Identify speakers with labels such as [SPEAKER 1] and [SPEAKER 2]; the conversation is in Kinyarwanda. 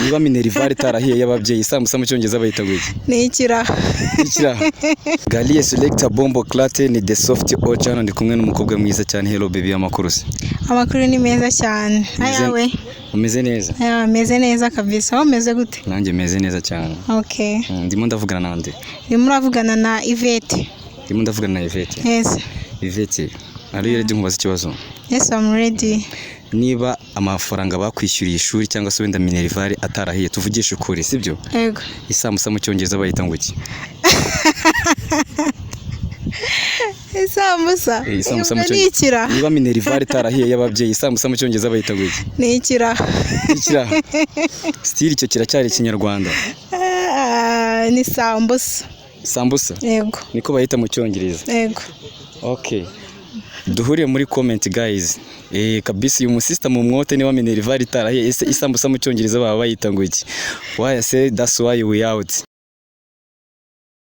[SPEAKER 1] niba minerval itarahiye y'ababyeyi isambusa mu cyongereza bayita gute?
[SPEAKER 2] Ni ikiraha.
[SPEAKER 1] Ikiraha. Galie selector bombo clate ni the soft ocean ndi kumwe n'umukobwa mwiza cyane. Hello baby, amakuru se?
[SPEAKER 2] Amakuru ni meza cyane. Ayawe?
[SPEAKER 1] Umeze neza?
[SPEAKER 2] Meze neza kabisa. Umeze gute?
[SPEAKER 1] Nanjye meze neza cyane.
[SPEAKER 2] Okay.
[SPEAKER 1] Ndimo ndavugana nande?
[SPEAKER 2] Ndimo ravugana na Yvette.
[SPEAKER 1] Ndimo ndavugana na Yvette.
[SPEAKER 2] Yes.
[SPEAKER 1] Yvette, ari ready nkubaza ikibazo?
[SPEAKER 2] Yes, I'm ready.
[SPEAKER 1] Niba amafaranga bakwishyuriye ishuri cyangwa se wenda minerval atarahiye, tuvugisha ukuri sibyo?
[SPEAKER 2] Yego.
[SPEAKER 1] Isambusa mu cyongereza bayita ngo iki?
[SPEAKER 2] Isambusa.
[SPEAKER 1] Isambusa mu
[SPEAKER 2] cyongereza.
[SPEAKER 1] Niba minerval itarahiye y'ababyeyi isambusa mu cyongereza bayita ngo iki?
[SPEAKER 2] Ni ikiraha.
[SPEAKER 1] Ikiraha. Still icyo kiracyari Ikinyarwanda.
[SPEAKER 2] Ni sambusa.
[SPEAKER 1] Sambusa?
[SPEAKER 2] Yego.
[SPEAKER 1] Niko bayita mu cyongereza.
[SPEAKER 2] Yego.
[SPEAKER 1] Okay. Duhuriye muri comment guys. Kabisa uyu musista mu mwote niba minerval itarahiye isambusa mu cyongereza baba bayita ngo iki? Why I say that's why we out.